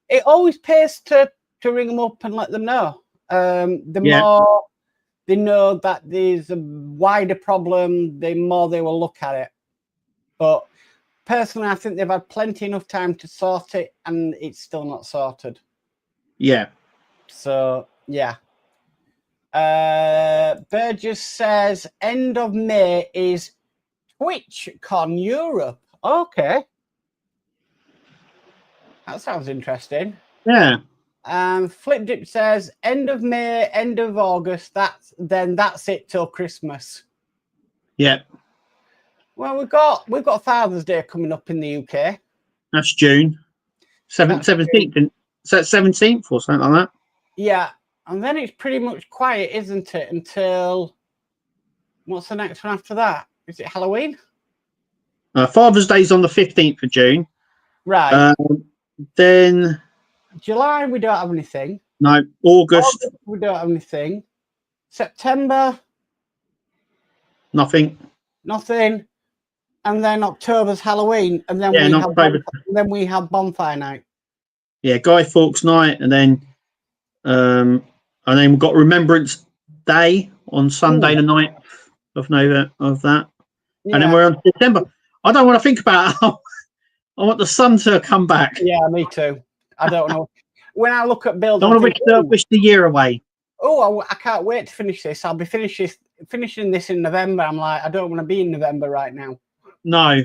It always pays to ring them up and let them know. The more they know that there's a wider problem, the more they will look at it. But personally, I think they've had plenty enough time to sort it, and it's still not sorted. Yeah. So, yeah. Burgess says, end of May is TwitchCon Europe. Okay. That sounds interesting. Yeah. Flipdip says, end of May, end of August. That's it till Christmas. Yeah. Well, we've got Father's Day coming up in the UK. That's June 17th. So that's 17th or something like that. Yeah, and then it's pretty much quiet, isn't it? Until what's the next one after that? Is it Halloween? Father's Day's on the 15th of June. Right. Then July we don't have anything. No. August we don't have anything. September nothing. And then October's Halloween, and then we have bonfire night. Yeah, Guy Fawkes night, and then we've got Remembrance Day on Sunday, the 9th of November of that, and then we're on December. I don't want to think about it. I want the sun to come back. Yeah, me too. I don't know. When I look at build, I want to wish the year away. Oh, I can't wait to finish this. I'll be finishing this in November. I'm like, I don't want to be in November right now. No.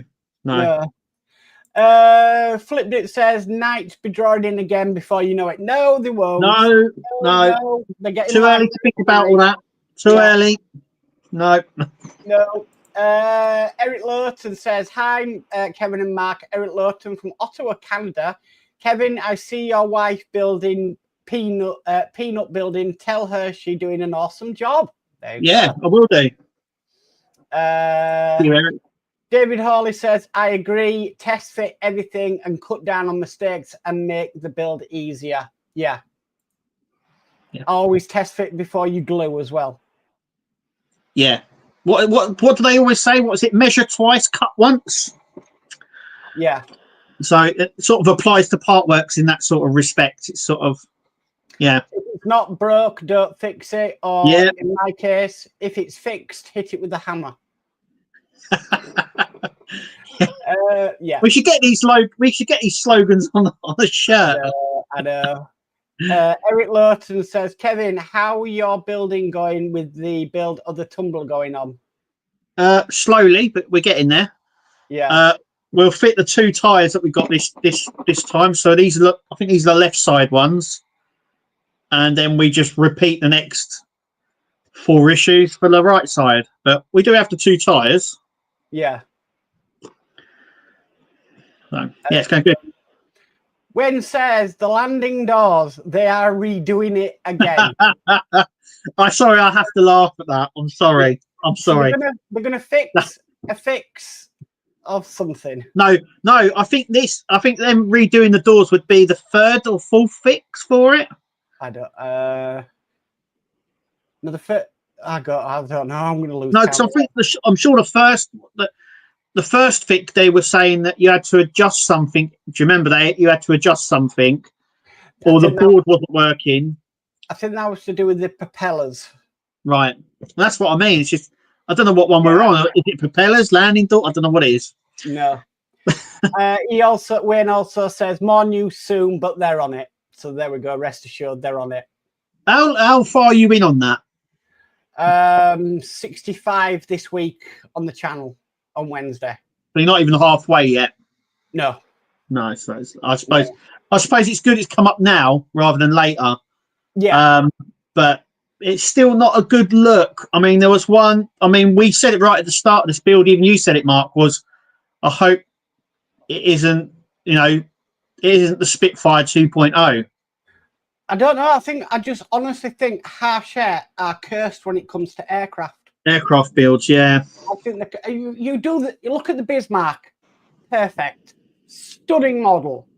Flipped it says Knights be drawing in again before you know it. No, they won't. No. They're getting too early to think about all that. Too early. No. Eric Lawton says, hi, Kevin and Mark. Eric Lawton from Ottawa, Canada. Kevin, I see your wife building peanut building. Tell her she's doing an awesome job. I will do. David Hawley says, I agree. Test fit everything and cut down on mistakes and make the build easier. Yeah. Always test fit before you glue as well. Yeah. What do they always say? What is it? Measure twice, cut once. Yeah. So it sort of applies to Partworks in that sort of respect. It's sort of, If it's not broke, don't fix it. Or in my case, if it's fixed, hit it with a hammer. We should get these slogans on the shirt. I know. Eric Lawton says, Kevin, how are your building going with the build of the tumbler going on? Slowly, but we're getting there. Yeah. We'll fit the 2 tires that we got this time. So I think these are the left side ones, and then we just repeat the next 4 issues for the right side. But we do have the 2 tires. Yeah. So, it's going good. When says the landing doors, they are redoing it again. I'm sorry, I have to laugh at that. I'm sorry. So they're gonna fix a fix of something. No. I think them redoing the doors would be the 3rd or 4th fix for it. I don't. No, I don't know. I'm going to lose. No, because I think I'm sure the first fix they were saying that you had to adjust something. Do you remember that you had to adjust something, or the board wasn't working? I think that was to do with the propellers. Right. That's what I mean. It's just I don't know what one we're on. Is it propellers, landing door? I don't know what it is. No. Wayne also says more news soon, but they're on it. So there we go. Rest assured, they're on it. How far are you in on that? 65 this week on the channel on Wednesday. But you're not even halfway yet. No. So I suppose it's good it's come up now rather than later. Yeah. But it's still not a good look. I mean, there was one. I mean, we said it right at the start of this build. Even you said it, Mark. Was I hope it isn't. It isn't the Spitfire 2.0. I don't know. I just honestly think Harshett are cursed when it comes to aircraft. Aircraft builds, yeah. I think you look at the Bismarck, perfect, stunning model.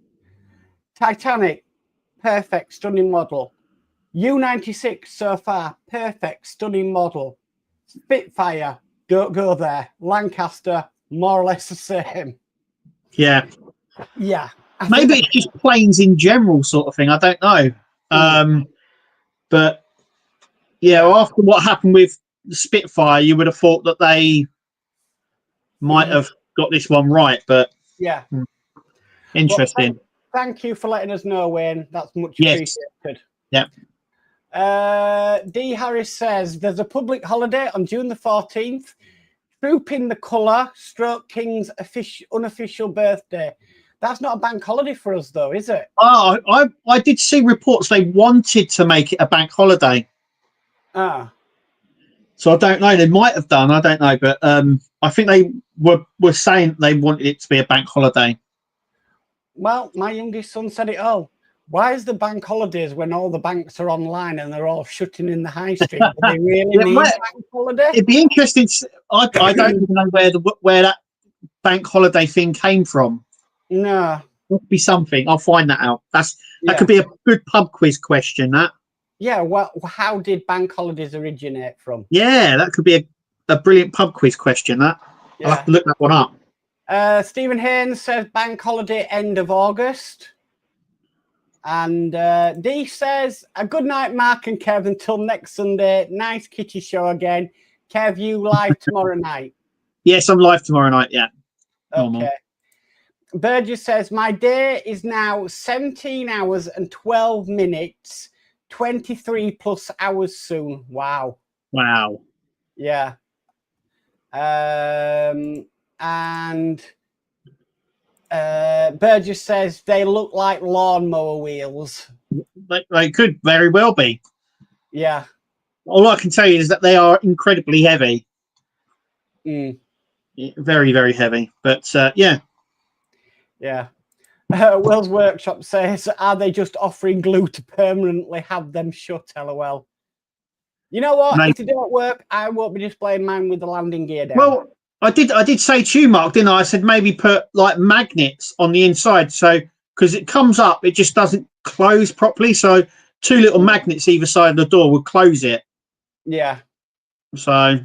Titanic, perfect, stunning model. U-96 so far, perfect, stunning model. Spitfire, don't go there. Lancaster, more or less the same. Yeah. Yeah. Maybe it's just planes in general sort of thing. I don't know. But yeah, after what happened with the Spitfire, you would have thought that they might have got this one right. But yeah. Interesting. Well, thank you for letting us know, Wayne. That's much Yes. appreciated. Yeah. D. Harris says there's a public holiday on June the 14th. Troop in the colour, stroke King's unofficial birthday. That's not a bank holiday for us, though, is it? Oh, I did see reports they wanted to make it a bank holiday. Ah. So I don't know. They might have done. I don't know, but I think they were saying they wanted it to be a bank holiday. Well, my youngest son said it all. Why is the bank holidays when all the banks are online and they're all shutting in the high street? Do they really need a bank holiday? It'd be interesting. I don't even know where that bank holiday thing came from. No. Must be something. I'll find that out. That could be a good pub quiz question. That. Yeah. Well, how did bank holidays originate from? Yeah, that could be a brilliant pub quiz question. That. I'll have to look that one up. Stephen Haynes says bank holiday end of August. And D says, a good night, Mark and Kev, until next Sunday. Nice kitty show again. Kev, you live tomorrow night? Yes, I'm live tomorrow night, yeah. Okay. Burgess says, my day is now 17 hours and 12 minutes, 23 plus hours soon. Wow. Wow. Yeah. And Burgess says they look like lawnmower wheels. They could very well be. Yeah. All I can tell you is that they are incredibly heavy. Very, very heavy. But yeah. Yeah. Will's Workshop says, are they just offering glue to permanently have them shut? LOL. You know what? If they don't work, I won't be displaying mine with the landing gear down. Well, I did say to you, Mark, didn't I? I said maybe put like magnets on the inside, so because it comes up, it just doesn't close properly. So 2 little magnets either side of the door will close it. Yeah. So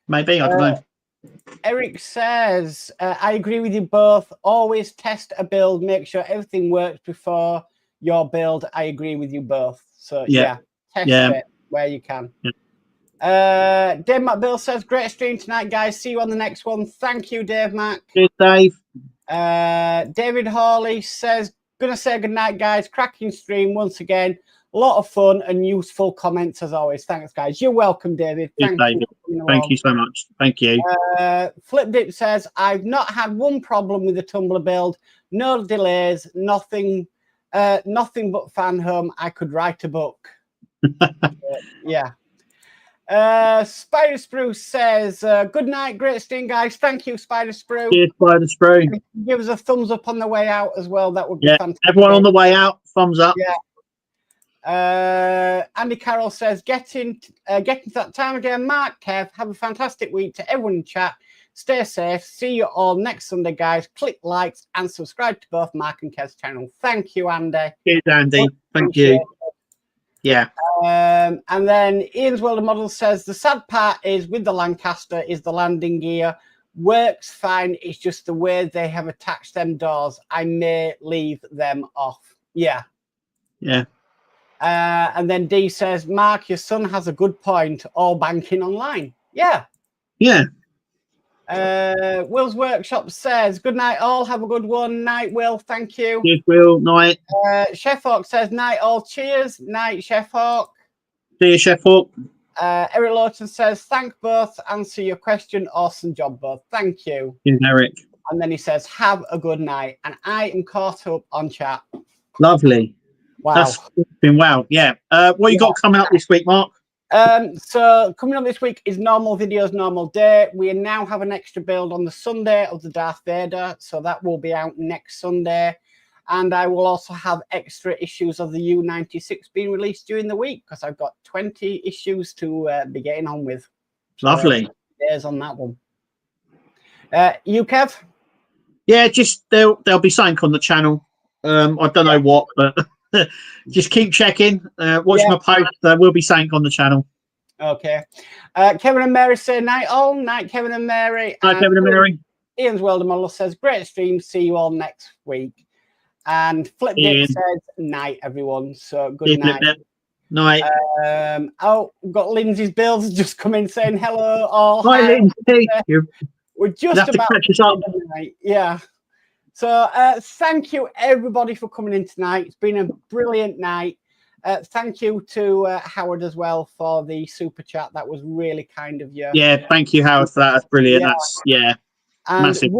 maybe I don't know. Eric says, I agree with you both. Always test a build, make sure everything works before your build. I agree with you both. So yeah, test it where you can. Yeah. Dave McBill says, great stream tonight, guys. See you on the next one. Thank you, Dave Mac. Cheers, Dave. David Hawley says, gonna say good night, guys. Cracking stream once again. A lot of fun and useful comments as always. Thanks, guys. You're welcome, David. Cheers, David. Thank you so much. Thank you. Flip Dip says, I've not had one problem with the Tumbler build. No delays. Nothing but fan home. I could write a book. Yeah. Spider Spruce says, good night, great stream, guys. Thank you, Spider Spruce. Cheers, Spider Spruce. Give us a thumbs up on the way out as well. That would be fantastic. Everyone on the way out, thumbs up. Yeah. Andy Carroll says, getting to that time again. Mark, Kev, have a fantastic week to everyone in chat. Stay safe. See you all next Sunday, guys. Click likes and subscribe to both Mark and Kev's channel. Thank you, Andy. Cheers, Andy. Thank you. Yeah. And then Ian's World of Models says, the sad part is with the Lancaster is the landing gear. Works fine. It's just the way they have attached them doors. I may leave them off. Yeah. Yeah. And then D says, Mark, your son has a good point. All banking online. Yeah. Yeah. Will's Workshop says, good night, all. Have a good one. Night, Will. Thank you. Cheers, Will. Night. Chef Hawk says, night, all. Cheers. Night, Chef Hawk. See you, Chef Hawk. Eric Lawton says, thank both. Answer your question. Awesome job, both. Thank you. Cheers, Eric. And then he says, have a good night. And I am caught up on chat. Lovely. Wow. That's been wow. Yeah. What you got coming up this week, Mark? So coming up this week is normal videos, normal day. We now have an extra build on the Sunday of the Darth Vader. So that will be out next Sunday. And I will also have extra issues of the U96 being released during the week because I've got 20 issues to be getting on with. So, lovely. There's on that one. You, Kev? Yeah, just there'll be something on the channel. I don't know what, but just keep checking. Watch my post. There will be something on the channel. Okay. Kevin and Mary say night all. Night, Kevin and Mary. Hi, Kevin and Mary. Ian's Welder Model says, great stream. See you all next week. And Flip Dick says, night, everyone. So good night. Night. Oh, we've got Lindsay's Bills just come in saying hello all. Hi, Lindsay. We're just about to catch us up. Yeah. So thank you, everybody, for coming in tonight. It's been a brilliant night. Thank you to Howard as well for the super chat. That was really kind of you. Yeah, thank you, Howard, for that. That's brilliant. Yeah. That's massive.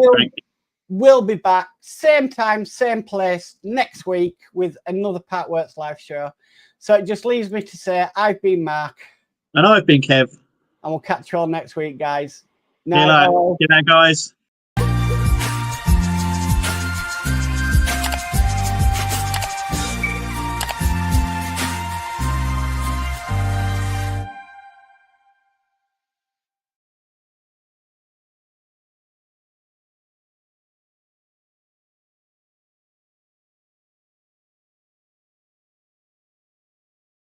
We'll be back same time, same place next week with another Partworks live show. So it just leaves me to say I've been Mark. And I've been Kev. And we'll catch you all next week, guys. Good night, guys.